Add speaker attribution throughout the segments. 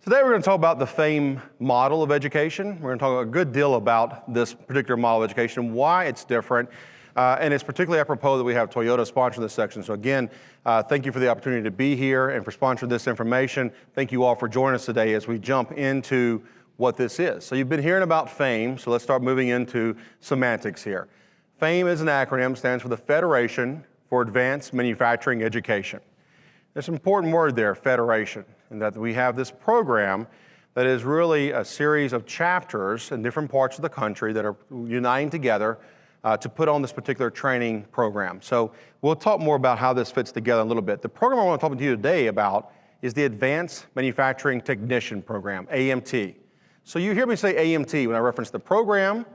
Speaker 1: Today we're going to talk about the FAME model of education. We're going to talk a good deal about this particular model of education, why it's different, and it's particularly apropos that we have Toyota sponsor this section. So again, thank you for the opportunity to be here and for sponsoring this information. Thank you all for joining us today as we jump into what this is. So you've been hearing about FAME, so let's start moving into semantics here. FAME is an acronym, stands for the Federation for Advanced Manufacturing Education. There's an important word there, federation, and that we have this program that is really a series of chapters in different parts of the country that are uniting together to put on this particular training program. So we'll talk more about how this fits together in a little bit. The program I want to talk to you today about is the Advanced Manufacturing Technician Program, AMT. So you hear me say AMT when I reference the program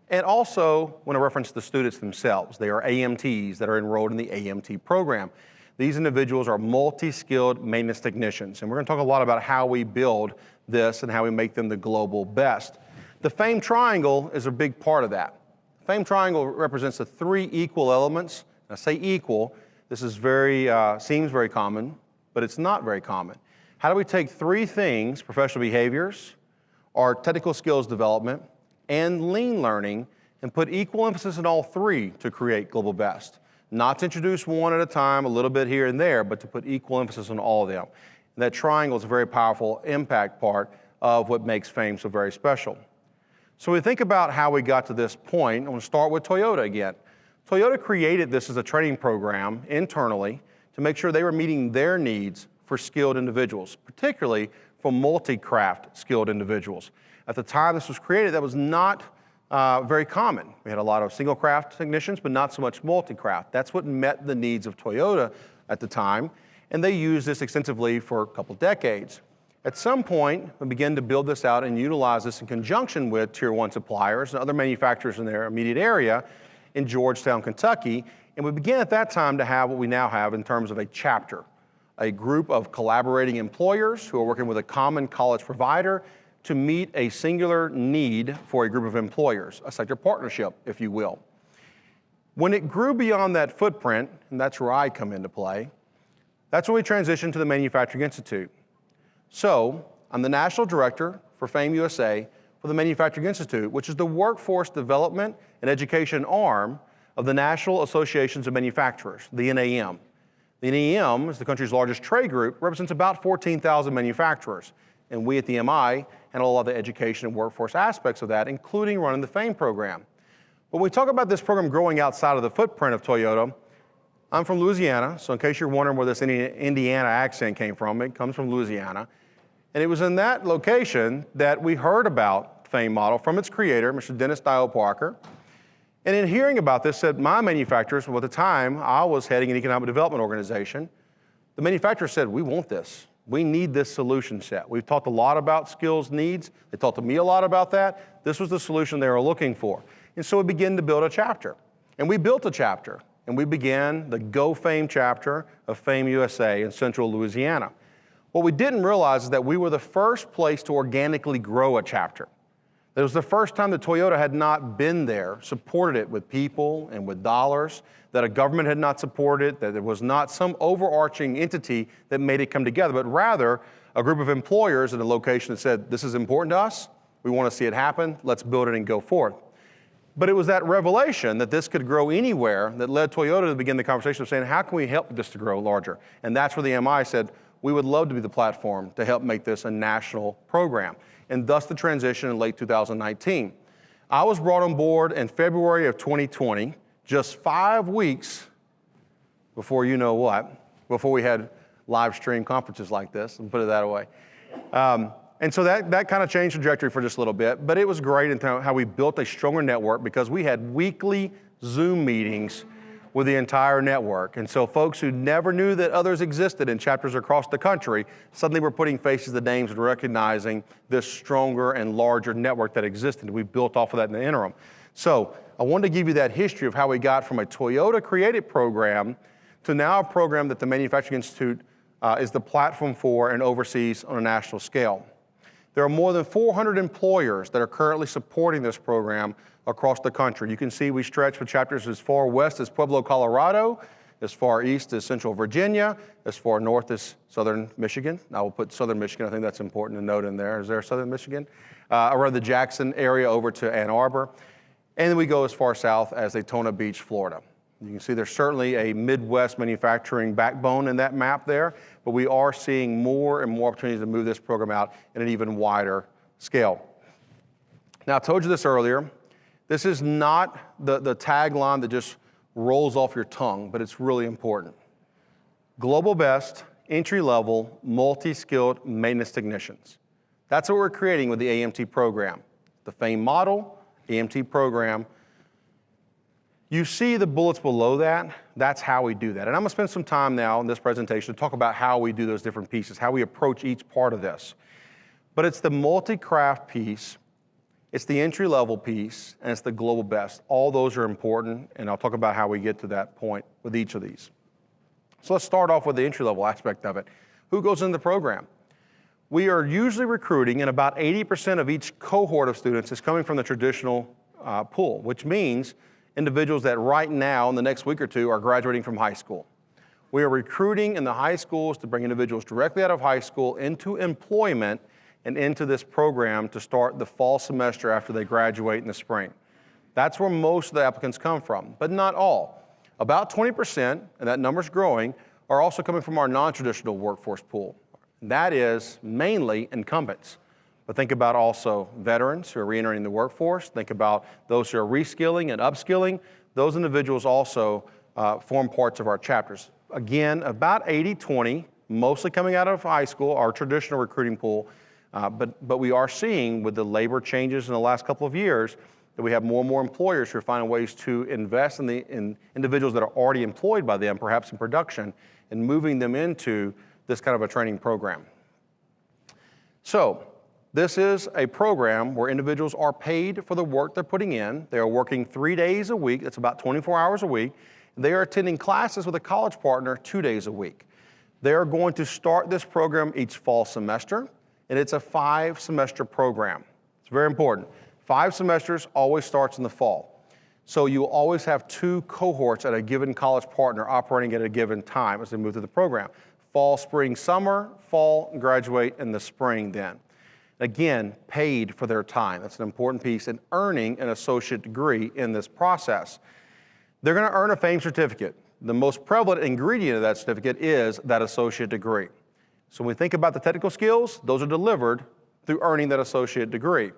Speaker 1: and also when I reference the students themselves. They are AMTs that are enrolled in the AMT program. These individuals are multi-skilled maintenance technicians, and we're going to talk a lot about how we build this and how we make them the global best. The FAME triangle is a big part of that. The FAME triangle represents the three equal elements. I say equal, this is seems very common, but it's not very common. How do we take three things, professional behaviors, our technical skills development, and lean learning, and put equal emphasis on all three to create global best? Not to introduce one at a time, a little bit here and there, but to put equal emphasis on all of them. And that triangle is a very powerful impact part of what makes FAME so very special. So we think about how we got to this point. I want to start with Toyota again. Toyota created this as a training program internally to make sure they were meeting their needs for skilled individuals, particularly for multi-craft skilled individuals. At the time this was created, that was not very common. We had a lot of single craft technicians, but not so much multi-craft. That's what met the needs of Toyota at the time, and they used this extensively for a couple decades. At some point, we began to build this out and utilize this in conjunction with Tier 1 suppliers and other manufacturers in their immediate area in Georgetown, Kentucky, and we began at that time to have what we now have in terms of a chapter, a group of collaborating employers who are working with a common college provider to meet a singular need for a group of employers, a sector partnership, if you will. When it grew beyond that footprint, and that's where I come into play, that's when we transitioned to the Manufacturing Institute. So, I'm the National Director for FAME USA for the Manufacturing Institute, which is the workforce development and education arm of the National Associations of Manufacturers, the NAM. The NAM is the country's largest trade group, represents about 14,000 manufacturers. And we at the MI handle all of the education and workforce aspects of that, including running the FAME program. When we talk about this program growing outside of the footprint of Toyota, I'm from Louisiana, so in case you're wondering where this Indiana accent came from, it comes from Louisiana. And it was in that location that we heard about FAME model from its creator, Mr. Dennis Dio Parker. And in hearing about this, said my manufacturers, well, at the time, I was heading an economic development organization. The manufacturers said, we want this. We need this solution set. We've talked a lot about skills needs. They talked to me a lot about that. This was the solution they were looking for. And so we began to build a chapter. And we built a chapter. And we began the Go FAME chapter of FAME USA in central Louisiana. What we didn't realize is that we were the first place to organically grow a chapter. It was the first time that Toyota had not been there, supported it with people and with dollars, that a government had not supported it, that there was not some overarching entity that made it come together, but rather a group of employers in a location that said, this is important to us, we want to see it happen, let's build it and go forth. But it was that revelation that this could grow anywhere that led Toyota to begin the conversation of saying, how can we help this to grow larger? And that's where the MI said, we would love to be the platform to help make this a national program. And thus the transition in late 2019. I was brought on board in February of 2020, just 5 weeks before you know what, before we had live stream conferences like this, and put it that way. And so that kind of changed the trajectory for just a little bit, but it was great in how we built a stronger network because we had weekly Zoom meetings with the entire network. And so folks who never knew that others existed in chapters across the country, suddenly were putting faces to names and recognizing this stronger and larger network that existed. We built off of that in the interim. So I wanted to give you that history of how we got from a Toyota created program to now a program that the Manufacturing Institute is the platform for and oversees on a national scale. There are more than 400 employers that are currently supporting this program across the country. You can see we stretch for chapters as far west as Pueblo, Colorado, As far east as Central Virginia, as far north as Southern Michigan. I will put Southern Michigan, I think that's important to note in there. Is there Southern Michigan? Around the Jackson area over to Ann Arbor. And then we go as far south as Daytona Beach, Florida. You can see there's certainly a Midwest manufacturing backbone in that map there, but we are seeing more and more opportunities to move this program out in an even wider scale. Now, I told you this earlier. This is not the tagline that just rolls off your tongue, but it's really important. Global best, entry-level, multi-skilled maintenance technicians. That's what we're creating with the AMT program. The FAME model, AMT program. You see the bullets below that, that's how we do that. And I'm gonna spend some time now in this presentation to talk about how we do those different pieces, how we approach each part of this. But it's the multi-craft piece, it's the entry-level piece, and it's the global best. All those are important, and I'll talk about how we get to that point with each of these. So let's start off with the entry-level aspect of it. Who goes in the program? We are usually recruiting, and about 80% of each cohort of students is coming from the traditional pool, which means individuals that right now, in the next week or two, are graduating from high school. We are recruiting in the high schools to bring individuals directly out of high school into employment and into this program to start the fall semester after they graduate in the spring. That's where most of the applicants come from, but not all. About 20%, and that number's growing, are also coming from our non-traditional workforce pool. That is mainly incumbents. But think about also veterans who are re-entering the workforce. Think about those who are reskilling and upskilling. Those individuals also form parts of our chapters. Again, about 80-20, mostly coming out of high school, our traditional recruiting pool. But we are seeing with the labor changes in the last couple of years that we have more and more employers who are finding ways to invest in individuals that are already employed by them, perhaps in production, and moving them into this kind of a training program. So this is a program where individuals are paid for the work they're putting in. They are working 3 days a week. That's about 24 hours a week. They are attending classes with a college partner 2 days a week. They are going to start this program each fall semester, and it's a 5-semester program. It's very important. 5 semesters always starts in the fall. So you will always have 2 cohorts at a given college partner operating at a given time as they move through the program. Fall, spring, summer, fall, graduate in the spring then. Again, paid for their time. That's an important piece in earning an associate degree in this process. They're gonna earn a FAME certificate. The most prevalent ingredient of that certificate is that associate degree. So when we think about the technical skills, those are delivered through earning that associate degree.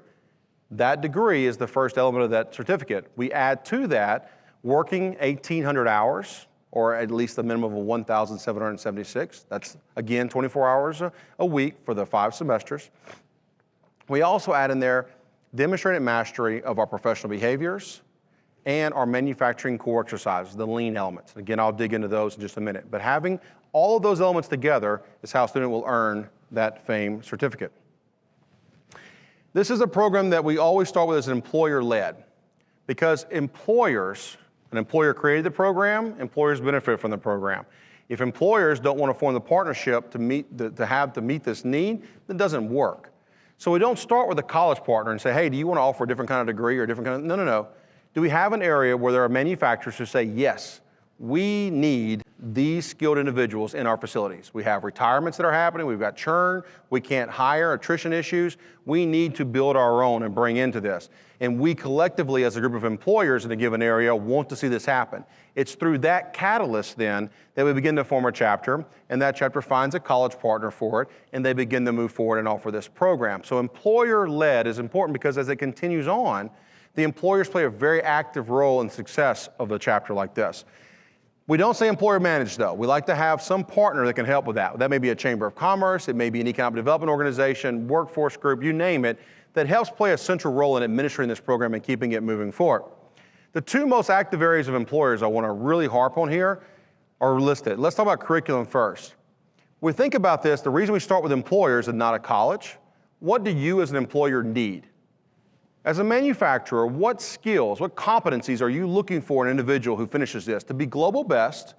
Speaker 1: That degree is the first element of that certificate. We add to that working 1,800 hours, or at least a minimum of 1,776. That's, again, 24 hours a week for the 5 semesters. We also add in there demonstrated mastery of our professional behaviors and our manufacturing core exercises, the lean elements. Again, I'll dig into those in just a minute. But having all of those elements together is how a student will earn that FAME certificate. This is a program that we always start with as employer-led, because employers, an employer created the program, employers benefit from the program. If employers don't want to form the partnership to meet this need, it doesn't work. So we don't start with a college partner and say, hey, do you want to offer a different kind of degree or a different kind of, no. Do we have an area where there are manufacturers who say, yes, we need these skilled individuals in our facilities. We have retirements that are happening, we've got churn, we can't hire, attrition issues. We need to build our own and bring into this. And we collectively, as a group of employers in a given area, want to see this happen. It's through that catalyst then that we begin to form a chapter, and that chapter finds a college partner for it, and they begin to move forward and offer this program. So employer-led is important because as it continues on, the employers play a very active role in the success of a chapter like this. We don't say employer managed though. We like to have some partner that can help with that. That may be a chamber of commerce, it may be an economic development organization, workforce group, you name it, that helps play a central role in administering this program and keeping it moving forward. The 2 most active areas of employers I want to really harp on here are listed. Let's talk about curriculum first. When we think about this, the reason we start with employers and not a college, what do you as an employer need? As a manufacturer, what skills, what competencies are you looking for in an individual who finishes this? To be global best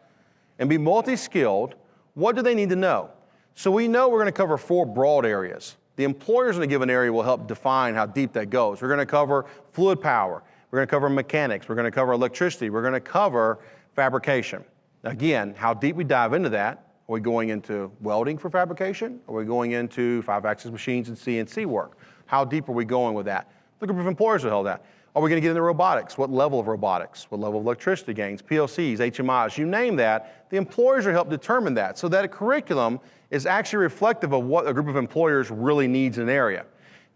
Speaker 1: and be multi-skilled, what do they need to know? So we know we're going to cover 4 broad areas. The employers in a given area will help define how deep that goes. We're going to cover fluid power. We're going to cover mechanics. We're going to cover electricity. We're going to cover fabrication. Again, how deep we dive into that. Are we going into welding for fabrication? Are we going into 5-axis machines and CNC work? How deep are we going with that? The group of employers will hold that. Are we going to get into robotics? What level of robotics? What level of electricity gains? PLCs, HMIs, you name that. The employers will help determine that. So that curriculum is actually reflective of what a group of employers really needs in an area.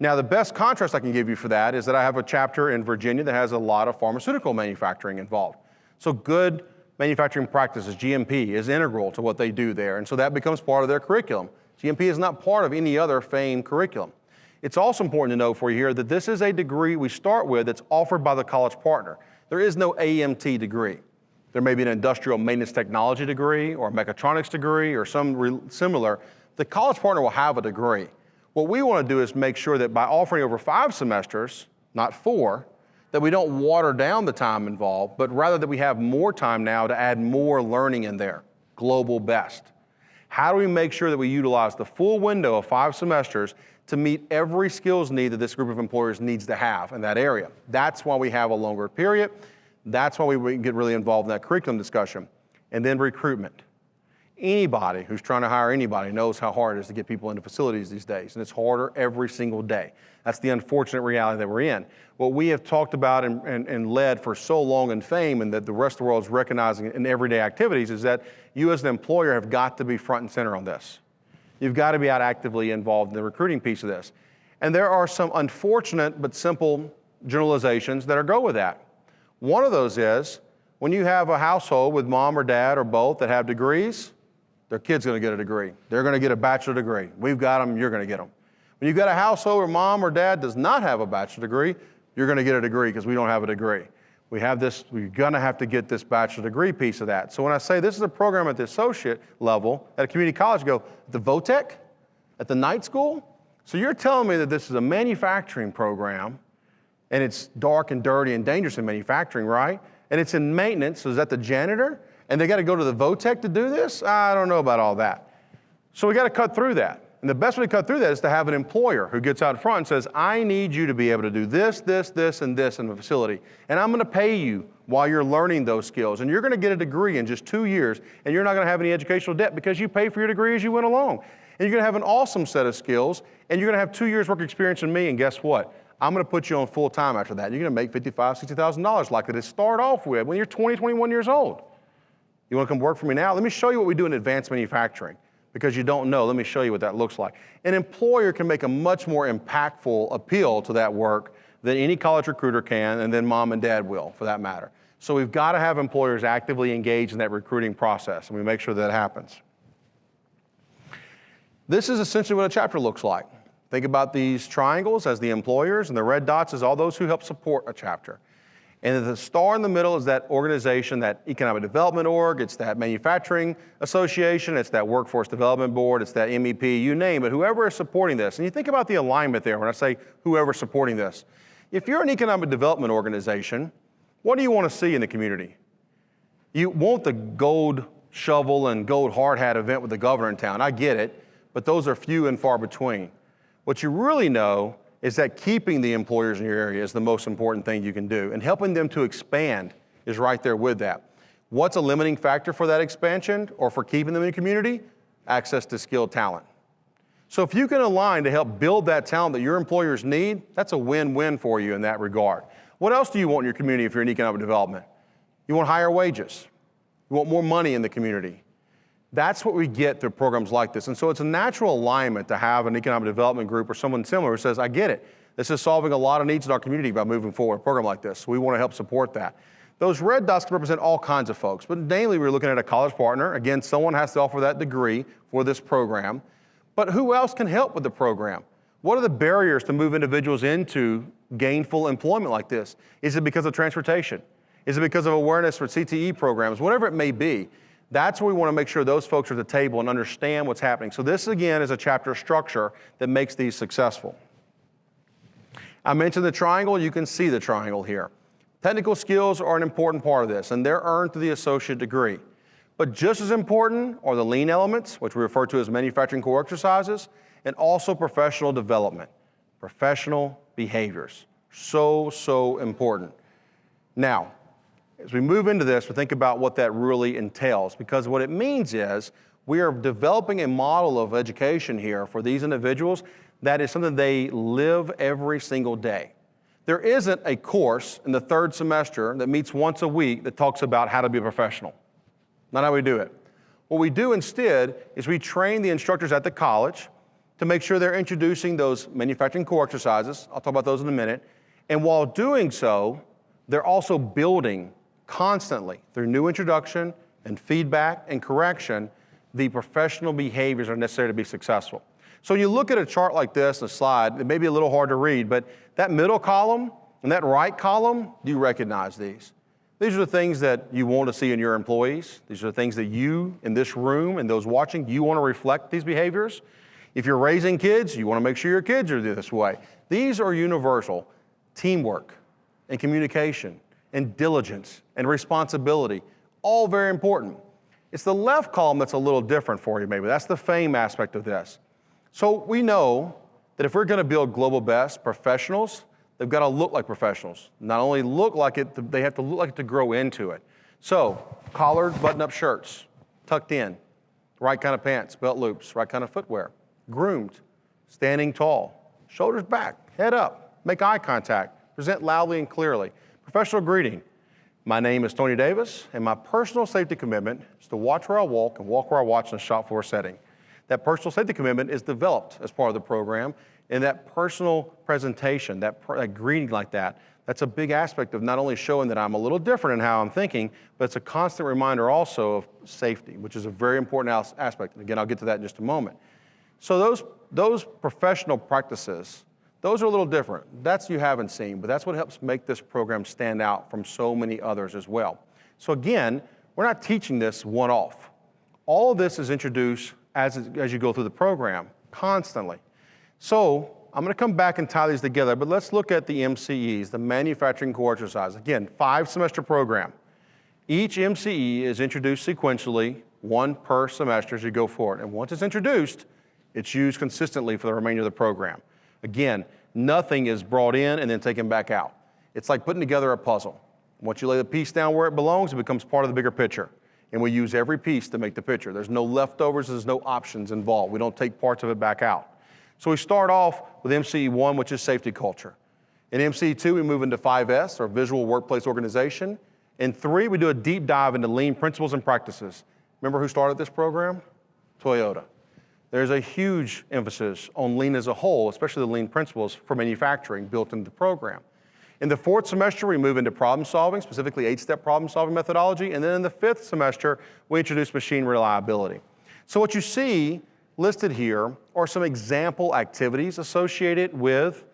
Speaker 1: Now, the best contrast I can give you for that is that I have a chapter in Virginia that has a lot of pharmaceutical manufacturing involved. So good manufacturing practices, GMP, is integral to what they do there, and so that becomes part of their curriculum. GMP is not part of any other FAME curriculum. It's also important to know for you here that this is a degree we start with that's offered by the college partner. There is no AMT degree. There may be an industrial maintenance technology degree or a mechatronics degree or some similar. The college partner will have a degree. What we want to do is make sure that by offering over 5 semesters, not 4, that we don't water down the time involved, but rather that we have more time now to add more learning in there, global best. How do we make sure that we utilize the full window of 5 semesters to meet every skills need that this group of employers needs to have in that area? That's why we have a longer period. That's why we get really involved in that curriculum discussion. And then recruitment. Anybody who's trying to hire anybody knows how hard it is to get people into facilities these days, and it's harder every single day. That's the unfortunate reality that we're in. What we have talked about and led for so long in FAME, and that the rest of the world is recognizing in everyday activities, is that you as an employer have got to be front and center on this. You've got to be out actively involved in the recruiting piece of this. And there are some unfortunate but simple generalizations that go with that. One of those is, when you have a household with mom or dad or both that have degrees, their kid's going to get a degree. They're going to get a bachelor degree. We've got them, you're going to get them. When you've got a household where mom or dad does not have a bachelor degree, you're going to get a degree because we don't have a degree. We have this, we're going to have to get this bachelor degree piece of that. So when I say this is a program at the associate level at a community college, go, at the VOTEC, at the night school? So you're telling me that this is a manufacturing program, and it's dark and dirty and dangerous in manufacturing, right? And it's in maintenance, so is that the janitor? And they got to go to the VOTEC to do this? I don't know about all that. So we got to cut through that. And the best way to cut through that is to have an employer who gets out front and says, I need you to be able to do this, this, this, and this in the facility. And I'm going to pay you while you're learning those skills. And you're going to get a degree in just 2 years, and you're not going to have any educational debt because you pay for your degree as you went along. And you're going to have an awesome set of skills, and you're going to have 2 years work experience in me, and guess what? I'm going to put you on full time after that. You're going to make $55,000, $60,000 like to start off with when you're 20, 21 years old. You want to come work for me now? Let me show you what we do in advanced manufacturing. Because you don't know, let me show you what that looks like. An employer can make a much more impactful appeal to that work than any college recruiter can, and then mom and dad will, for that matter. So we've got to have employers actively engaged in that recruiting process, and we make sure that happens. This is essentially what a chapter looks like. Think about these triangles as the employers, and the red dots as all those who help support a chapter. And the star in the middle is that organization, that economic development org, it's that manufacturing association, it's that workforce development board, it's that MEP, you name it, whoever is supporting this. And you think about the alignment there when I say whoever's supporting this. If you're an economic development organization, what do you want to see in the community? You want the gold shovel and gold hard hat event with the governor in town. I get it, but those are few and far between. What you really know is that keeping the employers in your area is the most important thing you can do, and helping them to expand is right there with that. What's a limiting factor for that expansion or for keeping them in the community? Access to skilled talent. So if you can align to help build that talent that your employers need, that's a win-win for you in that regard. What else do you want in your community if you're in economic development? You want higher wages. You want more money in the community. That's what we get through programs like this. And so it's a natural alignment to have an economic development group or someone similar who says, I get it. This is solving a lot of needs in our community by moving forward a program like this. So we want to help support that. Those red dots can represent all kinds of folks, but mainly we're looking at a college partner. Again, someone has to offer that degree for this program. But who else can help with the program? What are the barriers to move individuals into gainful employment like this? Is it because of transportation? Is it because of awareness for CTE programs? Whatever it may be. That's where we want to make sure those folks are at the table and understand what's happening. So this, again, is a chapter structure that makes these successful. I mentioned the triangle. You can see the triangle here. Technical skills are an important part of this, and they're earned through the associate degree. But just as important are the lean elements, which we refer to as manufacturing core exercises, and also professional development, professional behaviors. So important. Now, As we move into this, we think about what that really entails, because what it means is we are developing a model of education here for these individuals that is something they live every single day. There isn't a course in the third semester that meets once a week that talks about how to be a professional. Not how we do it. What we do instead is we train the instructors at the college to make sure they're introducing those manufacturing core exercises. I'll talk about those in a minute. And while doing so, they're also building constantly through new introduction and feedback and correction the professional behaviors that are necessary to be successful. So when you look at a chart like this, a slide, it may be a little hard to read, but that middle column and that right column, do you recognize these? These are the things that you want to see in your employees. These are the things that you in this room and those watching, you want to reflect these behaviors. If you're raising kids, you want to make sure your kids are this way. These are universal. Teamwork and communication and diligence and responsibility, all very important. It's the left column that's a little different for you maybe. That's the fame aspect of this. So we know that if we're going to build global best professionals, they've got to look like professionals. Not only look like it, they have to look like it to grow into it. So collared button-up shirts, tucked in, right kind of pants, belt loops, right kind of footwear, groomed, standing tall, shoulders back, head up, make eye contact, present loudly and clearly. Professional greeting. My name is Tony Davis, and my personal safety commitment is to watch where I walk and walk where I watch in a shop floor setting. That personal safety commitment is developed as part of the program, and that personal presentation, that greeting like that, that's a big aspect of not only showing that I'm a little different in how I'm thinking, but it's a constant reminder also of safety, which is a very important aspect. And again, I'll get to that in just a moment. So those professional practices, those are a little different. That's you haven't seen, but that's what helps make this program stand out from so many others as well. So again, we're not teaching this one-off. All of this is introduced as you go through the program, constantly. So I'm going to come back and tie these together, but let's look at the MCEs, the manufacturing core exercise. Again, 5-semester program. Each MCE is introduced sequentially, one per semester as you go forward. And once it's introduced, it's used consistently for the remainder of the program. Again, nothing is brought in and then taken back out. It's like putting together a puzzle. Once you lay the piece down where it belongs, it becomes part of the bigger picture. And we use every piece to make the picture. There's no leftovers, there's no options involved. We don't take parts of it back out. So we start off with MCE 1, which is safety culture. In MCE 2, we move into 5S, or visual workplace organization. In 3, we do a deep dive into lean principles and practices. Remember who started this program? Toyota. There's a huge emphasis on lean as a whole, especially the lean principles for manufacturing built into the program. In the 4th semester, we move into problem solving, specifically 8-step problem solving methodology. And then in the 5th semester, we introduce machine reliability. So what you see listed here are some example activities associated with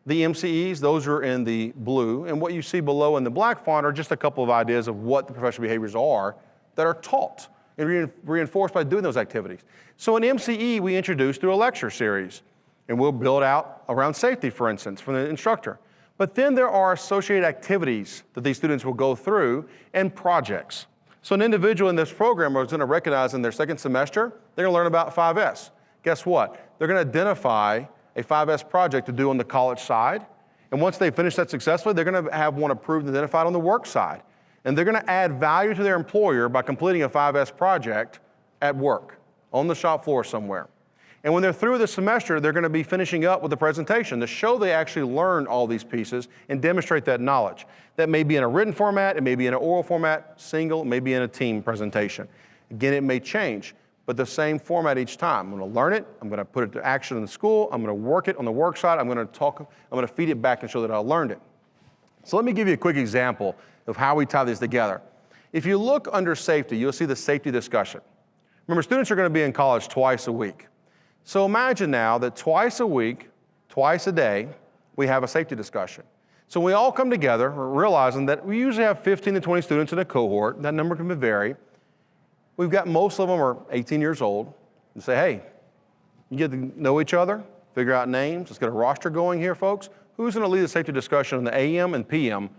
Speaker 1: the MCEs. Those are in the blue. And what you see below in the black font are just a couple of ideas of what the professional behaviors are that are taught and reinforced by doing those activities. So in MCE, we introduce through a lecture series, and we'll build out around safety, for instance, from the instructor. But then there are associated activities that these students will go through and projects. So an individual in this program is going to recognize in their 2nd semester, they're going to learn about 5S. Guess what? They're going to identify a 5S project to do on the college side. And once they finish that successfully, they're going to have one approved and identified on the work side. And they're going to add value to their employer by completing a 5S project at work, on the shop floor somewhere. And when they're through the semester, they're going to be finishing up with a presentation to show they actually learned all these pieces and demonstrate that knowledge. That may be in a written format, it may be in an oral format, single, it may be in a team presentation. Again, it may change, but the same format each time. I'm going to learn it, I'm going to put it to action in the school, I'm going to work it on the work side, I'm going to feed it back and show that I learned it. So let me give you a quick example of how we tie these together. If you look under safety, you'll see the safety discussion. Remember, students are going to be in college twice a week. So imagine now that twice a week, twice a day, we have a safety discussion. So we all come together, realizing that we usually have 15 to 20 students in a cohort. That number can vary. We've got most of them are 18 years old. And say, hey, you get to know each other, figure out names. Let's get a roster going here, folks. Who's going to lead the safety discussion in the AM and PM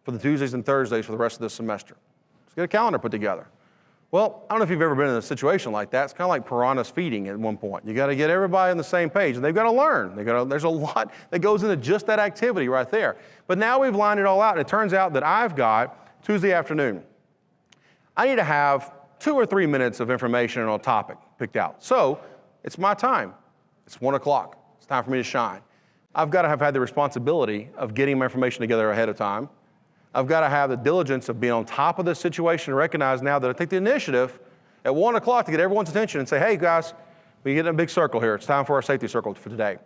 Speaker 1: for the Tuesdays and Thursdays for the rest of this semester? Let's get a calendar put together. Well, I don't know if you've ever been in a situation like that. It's kind of like piranhas feeding at one point. You got to get everybody on the same page, and they've got to learn. There's a lot that goes into just that activity right there. But now we've lined it all out, and it turns out that I've got Tuesday afternoon. I need to have 2 or 3 minutes of information on a topic picked out. So it's my time. It's 1 o'clock. It's time for me to shine. I've got to have had the responsibility of getting my information together ahead of time. I've got to have the diligence of being on top of this situation and recognize now that I take the initiative at 1 o'clock to get everyone's attention and say, hey guys, we get in a big circle here. It's time for our safety circle for today.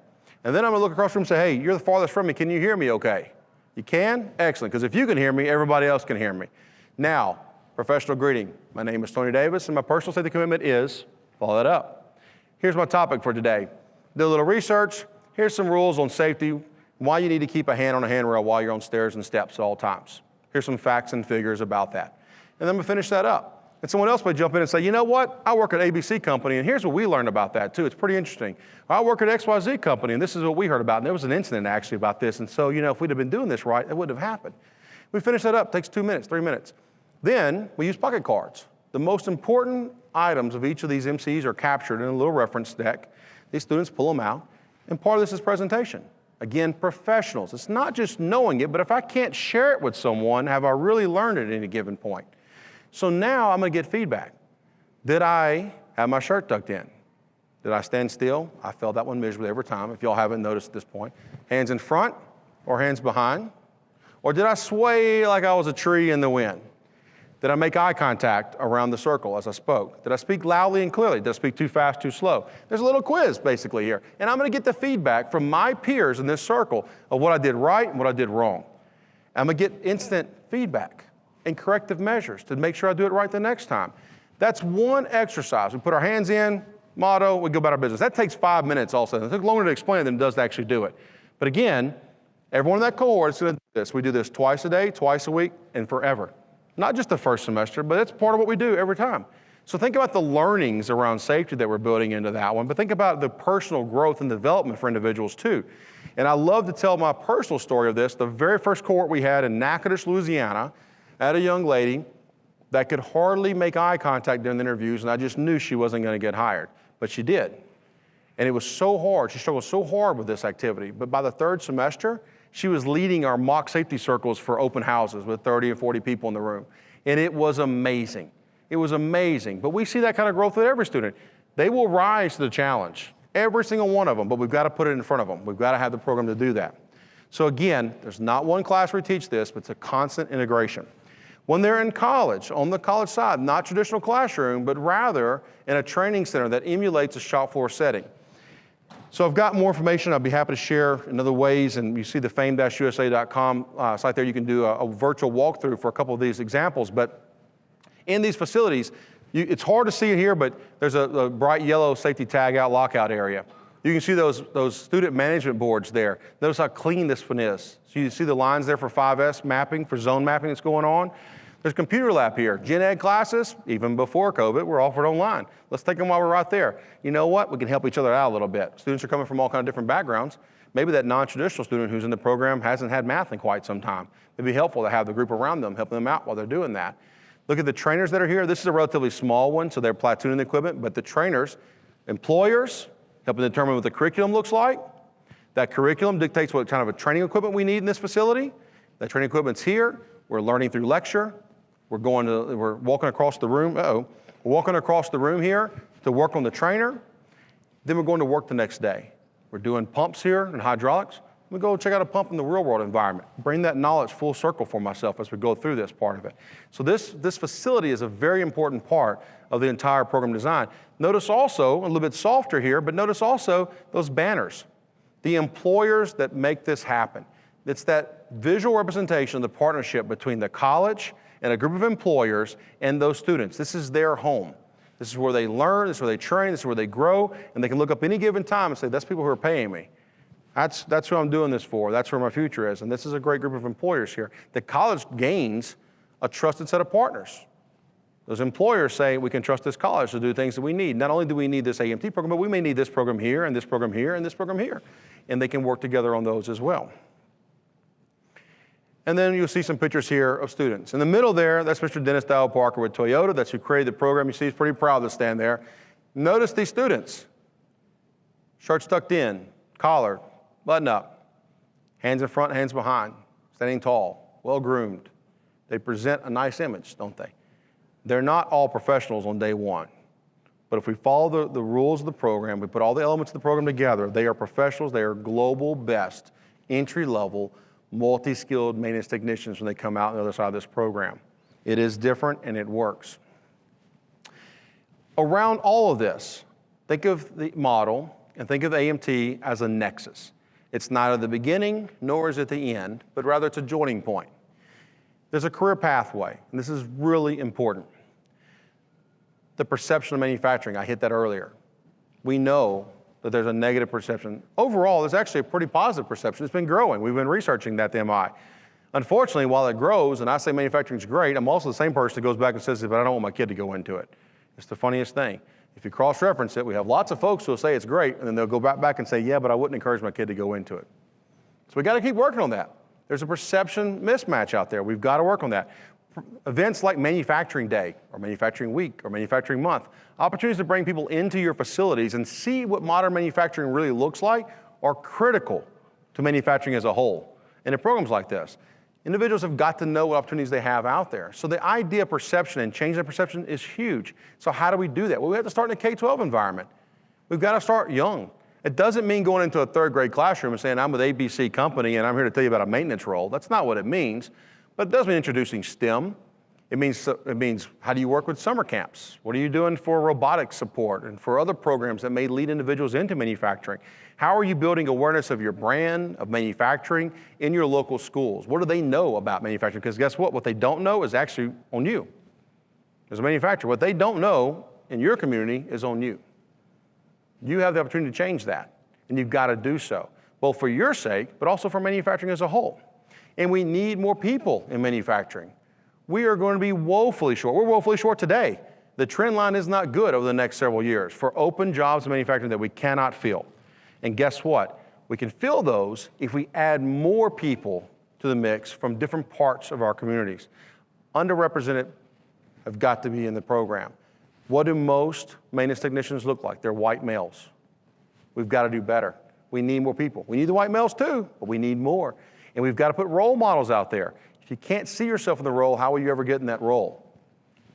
Speaker 1: And then I'm gonna look across the room and say, hey, you're the farthest from me. Can you hear me okay? You can? Excellent, because if you can hear me, everybody else can hear me. Now, professional greeting. My name is Tony Davis, and my personal safety commitment is, follow that up. Here's my topic for today. Do a little research. Here's some rules on safety, why you need to keep a hand on a handrail while you're on stairs and steps at all times. Here's some facts and figures about that. And then I'm gonna finish that up. And someone else might jump in and say, you know what? I work at ABC company, and here's what we learned about that too. It's pretty interesting. I work at XYZ company, and this is what we heard about. And there was an incident actually about this. And so, if we'd have been doing this right, it wouldn't have happened. We finish that up. It takes 2 minutes, 3 minutes. Then we use pocket cards. The most important items of each of these MCs are captured in a little reference deck. These students pull them out. And part of this is presentation. Again, professionals. It's not just knowing it, but if I can't share it with someone, have I really learned it at any given point? So now I'm gonna get feedback. Did I have my shirt tucked in? Did I stand still? I failed that one miserably every time, if y'all haven't noticed at this point. Hands in front or hands behind? Or did I sway like I was a tree in the wind? Did I make eye contact around the circle as I spoke? Did I speak loudly and clearly? Did I speak too fast, too slow? There's a little quiz basically here. And I'm gonna get the feedback from my peers in this circle of what I did right and what I did wrong. I'm gonna get instant feedback and corrective measures to make sure I do it right the next time. That's one exercise. We put our hands in, motto, we go about our business. That takes 5 minutes also. It took longer to explain it than it does to actually do it. But again, everyone in that cohort is gonna do this. We do this twice a day, twice a week, and forever. Not just the first semester, but it's part of what we do every time. So think about the learnings around safety that we're building into that one, but think about the personal growth and development for individuals too. And I love to tell my personal story of this. The very first cohort we had in Natchitoches, Louisiana, I had a young lady that could hardly make eye contact during the interviews, and I just knew she wasn't gonna get hired, but she did. And it was so hard, she struggled so hard with this activity, but by the third semester, she was leading our mock safety circles for open houses with 30 or 40 people in the room. And it was amazing. It was amazing. But we see that kind of growth with every student. They will rise to the challenge, every single one of them, but we've got to put it in front of them. We've got to have the program to do that. So again, there's not one class where we teach this, but it's a constant integration. When they're in college, on the college side, not traditional classroom, but rather in a training center that emulates a shop floor setting. So I've got more information I'd be happy to share in other ways, and you see the fame-usa.com site there. You can do a virtual walkthrough for a couple of these examples, but in these facilities, it's hard to see it here, but there's a bright yellow safety tag out lockout area. You can see those student management boards there. Notice how clean this one is. So you see the lines there for 5S mapping, for zone mapping that's going on. There's computer lab here. Gen Ed classes, even before COVID, were offered online. Let's take them while we're right there. You know what? We can help each other out a little bit. Students are coming from all kinds of different backgrounds. Maybe that non-traditional student who's in the program hasn't had math in quite some time. It'd be helpful to have the group around them, helping them out while they're doing that. Look at the trainers that are here. This is a relatively small one, so they're platooning the equipment, but the trainers, employers, helping determine what the curriculum looks like. That curriculum dictates what kind of a training equipment we need in this facility. That training equipment's here. We're learning through lecture. We're walking across the room. We're walking across the room here to work on the trainer. Then we're going to work the next day. We're doing pumps here and hydraulics. We go check out a pump in the real world environment. Bring that knowledge full circle for myself as we go through this part of it. So this facility is a very important part of the entire program design. Notice also, a little bit softer here, but notice also those banners. The employers that make this happen. It's that visual representation of the partnership between the college and a group of employers and those students. This is their home. This is where they learn, this is where they train, this is where they grow, and they can look up any given time and say, that's people who are paying me. That's who I'm doing this for. That's where my future is. And this is a great group of employers here. The college gains a trusted set of partners. Those employers say we can trust this college to do things that we need. Not only do we need this AMT program, but we may need this program here, and this program here, and this program here. And they can work together on those as well. And then you'll see some pictures here of students. In the middle there, that's Mr. Dennis Dow Parker with Toyota. That's who created the program. You see he's pretty proud to stand there. Notice these students. Shirts tucked in, collar, button up, hands in front, hands behind, standing tall, well groomed. They present a nice image, don't they? They're not all professionals on day one. But if we follow the rules of the program, we put all the elements of the program together, they are professionals, they are global best, entry-level, multi-skilled maintenance technicians when they come out on the other side of this program. It is different and it works. Around all of this, think of the model and think of AMT as a nexus. It's not at the beginning, nor is it the end, but rather it's a joining point. There's a career pathway, and this is really important. The perception of manufacturing, I hit that earlier. We know that there's a negative perception. Overall, there's actually a pretty positive perception. It's been growing. We've been researching that at the MI. Unfortunately, while it grows, and I say manufacturing is great, I'm also the same person that goes back and says, but I don't want my kid to go into it. It's the funniest thing. If you cross-reference it, we have lots of folks who will say it's great, and then they'll go back and say, yeah, but I wouldn't encourage my kid to go into it. So we got to keep working on that. There's a perception mismatch out there. We've got to work on that. Events like Manufacturing Day, or Manufacturing Week, or Manufacturing Month, opportunities to bring people into your facilities and see what modern manufacturing really looks like are critical to manufacturing as a whole. And in programs like this, individuals have got to know what opportunities they have out there. So the idea of perception and changing the perception is huge. So how do we do that? Well, we have to start in a K-12 environment. We've got to start young. It doesn't mean going into a third grade classroom and saying, I'm with ABC Company and I'm here to tell you about a maintenance role. That's not what it means. But it does mean introducing STEM. It means how do you work with summer camps? What are you doing for robotics support and for other programs that may lead individuals into manufacturing? How are you building awareness of your brand, of manufacturing in your local schools? What do they know about manufacturing? Because guess what? What they don't know is actually on you as a manufacturer. What they don't know in your community is on you. You have the opportunity to change that, and you've got to do so, both for your sake, but also for manufacturing as a whole. And we need more people in manufacturing. We are going to be woefully short. We're woefully short today. The trend line is not good over the next several years for open jobs in manufacturing that we cannot fill. And guess what? We can fill those if we add more people to the mix from different parts of our communities. Underrepresented have got to be in the program. What do most maintenance technicians look like? They're white males. We've got to do better. We need more people. We need the white males too, but we need more. And we've got to put role models out there. If you can't see yourself in the role, how will you ever get in that role?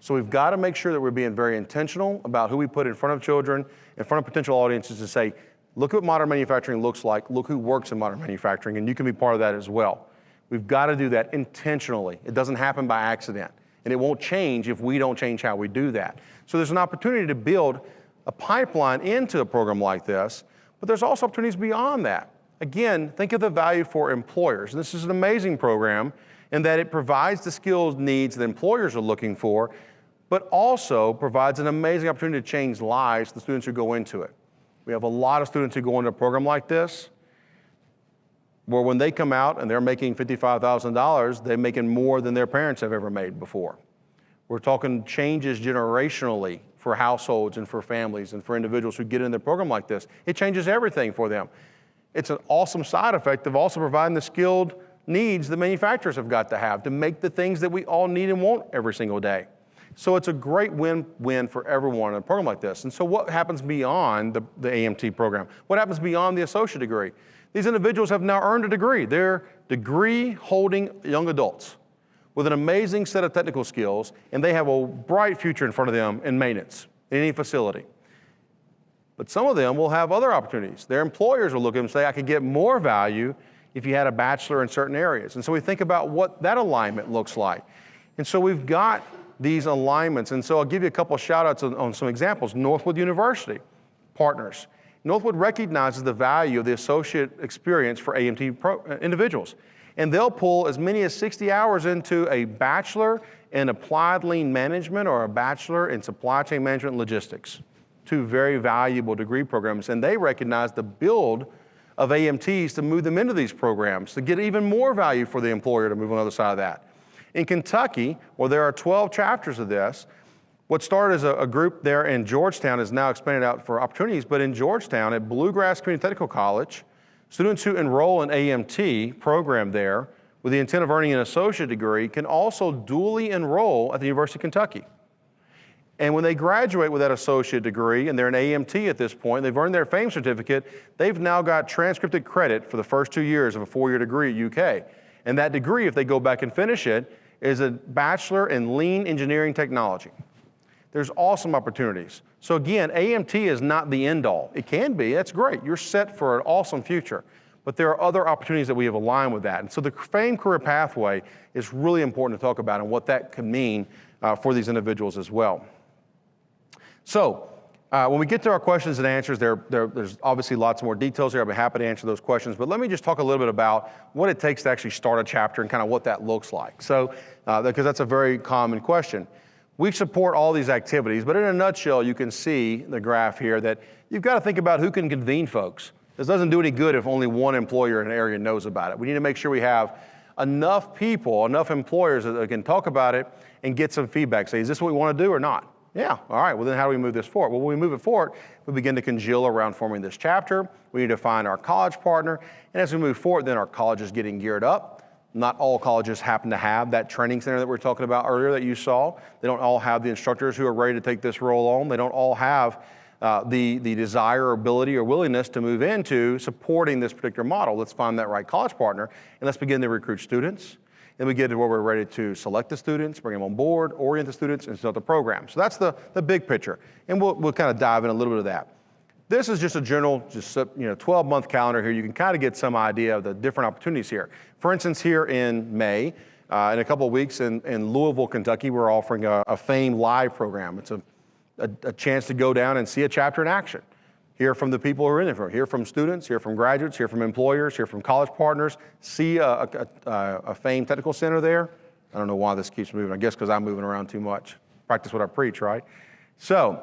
Speaker 1: So we've got to make sure that we're being very intentional about who we put in front of children, in front of potential audiences to say, look at what modern manufacturing looks like, look who works in modern manufacturing, and you can be part of that as well. We've got to do that intentionally. It doesn't happen by accident, and it won't change if we don't change how we do that. So there's an opportunity to build a pipeline into a program like this, but there's also opportunities beyond that. Again, think of the value for employers. And this is an amazing program in that it provides the skills needs that employers are looking for, but also provides an amazing opportunity to change lives for the students who go into it. We have a lot of students who go into a program like this, where when they come out and they're making $55,000, they're making more than their parents have ever made before. We're talking changes generationally for households and for families and for individuals who get in a program like this. It changes everything for them. It's an awesome side effect of also providing the skilled needs the manufacturers have got to have to make the things that we all need and want every single day. So it's a great win-win for everyone in a program like this. And so what happens beyond the AMT program? What happens beyond the associate degree? These individuals have now earned a degree. They're degree-holding young adults with an amazing set of technical skills, and they have a bright future in front of them in maintenance in any facility. But some of them will have other opportunities. Their employers will look at them and say, I could get more value if you had a bachelor in certain areas. And so we think about what that alignment looks like. And so we've got these alignments. And so I'll give you a couple of shout outs on some examples. Northwood University, partners. Northwood recognizes the value of the associate experience for AMT individuals. And they'll pull as many as 60 hours into a bachelor in applied lean management or a bachelor in supply chain management and logistics. Two very valuable degree programs, and they recognize the build of AMTs to move them into these programs to get even more value for the employer to move on the other side of that. In Kentucky, where there are 12 chapters of this, what started as a group there in Georgetown is now expanded out for opportunities, but in Georgetown at Bluegrass Community Technical College, students who enroll in AMT program there with the intent of earning an associate degree can also dually enroll at the University of Kentucky. And when they graduate with that associate degree, and they're an AMT at this point, they've earned their FAME certificate, they've now got transcripted credit for the first 2 years of a 4-year degree at UK. And that degree, if they go back and finish it, is a bachelor in lean engineering technology. There's awesome opportunities. So again, AMT is not the end all. It can be, that's great. You're set for an awesome future. But there are other opportunities that we have aligned with that. And so the FAME career pathway is really important to talk about and what that could mean for these individuals as well. So when we get to our questions and answers, there's obviously lots more details here. I'll be happy to answer those questions. But let me just talk a little bit about what it takes to actually start a chapter and kind of what that looks like. So, because that's a very common question. We support all these activities, but in a nutshell, you can see the graph here that you've got to think about who can convene folks. This doesn't do any good if only one employer in an area knows about it. We need to make sure we have enough people, enough employers that can talk about it and get some feedback. Say, is this what we want to do or not? Yeah, all right, well then how do we move this forward? Well, when we move it forward, we begin to congeal around forming this chapter. We need to find our college partner, and as we move forward, then our college is getting geared up. Not all colleges happen to have that training center that we were talking about earlier that you saw. They don't all have the instructors who are ready to take this role on. They don't all have the desire or ability or willingness to move into supporting this particular model. Let's find that right college partner, and let's begin to recruit students. Then we get to where we're ready to select the students, bring them on board, orient the students, and start the program. So that's the big picture. And we'll kind of dive in a little bit of that. This is just a general, 12-month calendar here. You can kind of get some idea of the different opportunities here. For instance, here in May, in a couple of weeks in Louisville, Kentucky, we're offering a FAME Live program. It's a chance to go down and see a chapter in action. Hear from the people who are in it, hear from students, hear from graduates, hear from employers, hear from college partners, see a FAME Technical Center there. I don't know why this keeps moving. I guess because I'm moving around too much. Practice what I preach, right? So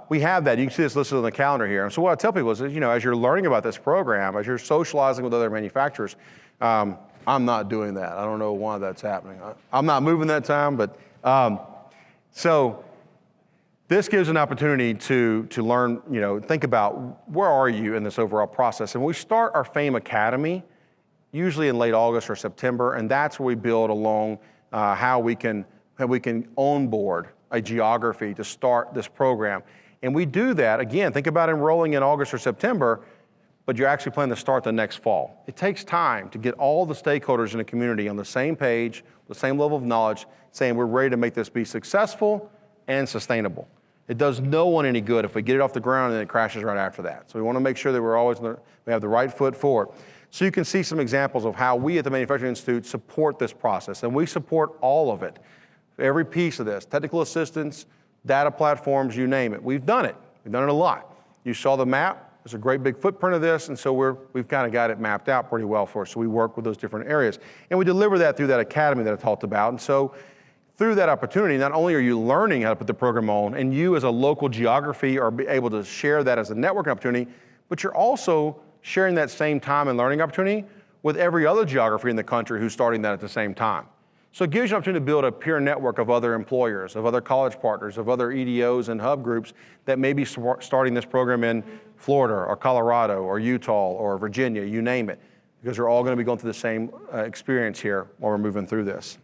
Speaker 1: we have that. You can see this listed on the calendar here. And so what I tell people is, as you're learning about this program, as you're socializing with other manufacturers, I'm not doing that. I don't know why that's happening. I'm not moving that time, but so this gives an opportunity to learn, think about where are you in this overall process. And we start our FAME Academy usually in late August or September, and that's where we build along how we can onboard a geography to start this program. And we do that, again, think about enrolling in August or September, but you're actually planning to start the next fall. It takes time to get all the stakeholders in the community on the same page, the same level of knowledge, saying we're ready to make this be successful and sustainable. It does no one any good if we get it off the ground and then it crashes right after that. So we want to make sure that we have the right foot forward. So you can see some examples of how we at the Manufacturing Institute support this process, and we support all of it. Every piece of this, technical assistance, data platforms, you name it. We've done it. We've done it a lot. You saw the map. There's a great big footprint of this, and so we've kind of got it mapped out pretty well for us. So we work with those different areas. And we deliver that through that academy that I talked about. And so through that opportunity, not only are you learning how to put the program on, and you as a local geography are able to share that as a networking opportunity, but you're also sharing that same time and learning opportunity with every other geography in the country who's starting that at the same time. So it gives you an opportunity to build a peer network of other employers, of other college partners, of other EDOs and hub groups that may be starting this program in Florida or Colorado or Utah or Virginia, you name it, because you're all going to be going through the same experience here while we're moving through this.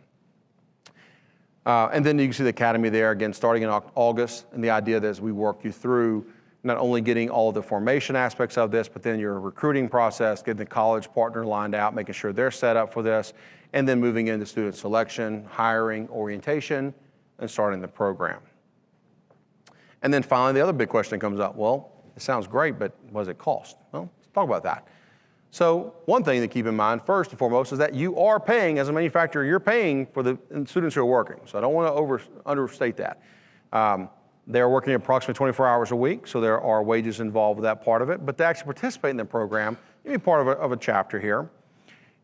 Speaker 1: And then you can see the academy there, again, starting in August, and the idea that as we work you through not only getting all of the formation aspects of this, but then your recruiting process, getting the college partner lined out, making sure they're set up for this, and then moving into student selection, hiring, orientation, and starting the program. And then finally, the other big question comes up, well, it sounds great, but what does it cost? Well, let's talk about that. So one thing to keep in mind, first and foremost, is that you are paying, as a manufacturer, you're paying for the students who are working. So I don't want to understate that. They're working approximately 24 hours a week, so there are wages involved with that part of it. But to actually participate in the program, you be part of a chapter here.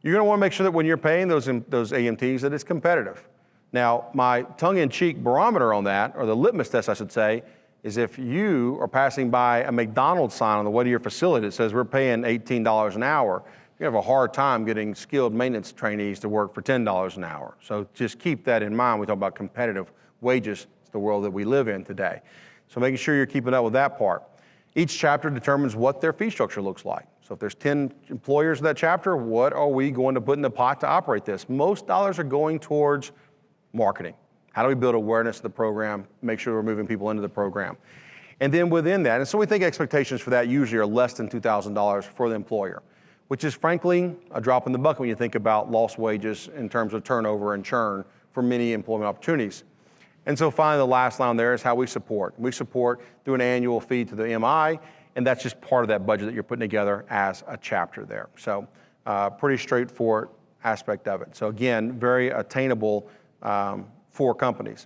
Speaker 1: You're going to want to make sure that when you're paying those AMTs that it's competitive. Now, my tongue-in-cheek barometer on that, or the litmus test, I should say, is if you are passing by a McDonald's sign on the way to your facility that says we're paying $18 an hour, you have a hard time getting skilled maintenance trainees to work for $10 an hour. So just keep that in mind. We talk about competitive wages. It's the world that we live in today. So making sure you're keeping up with that part. Each chapter determines what their fee structure looks like. So if there's 10 employers in that chapter, what are we going to put in the pot to operate this? Most dollars are going towards marketing. How do we build awareness of the program, make sure we're moving people into the program? And then within that, and so we think expectations for that usually are less than $2,000 for the employer, which is frankly a drop in the bucket when you think about lost wages in terms of turnover and churn for many employment opportunities. And so finally, the last line there is how we support. We support through an annual fee to the MI, and that's just part of that budget that you're putting together as a chapter there. So pretty straightforward aspect of it. So again, very attainable for companies.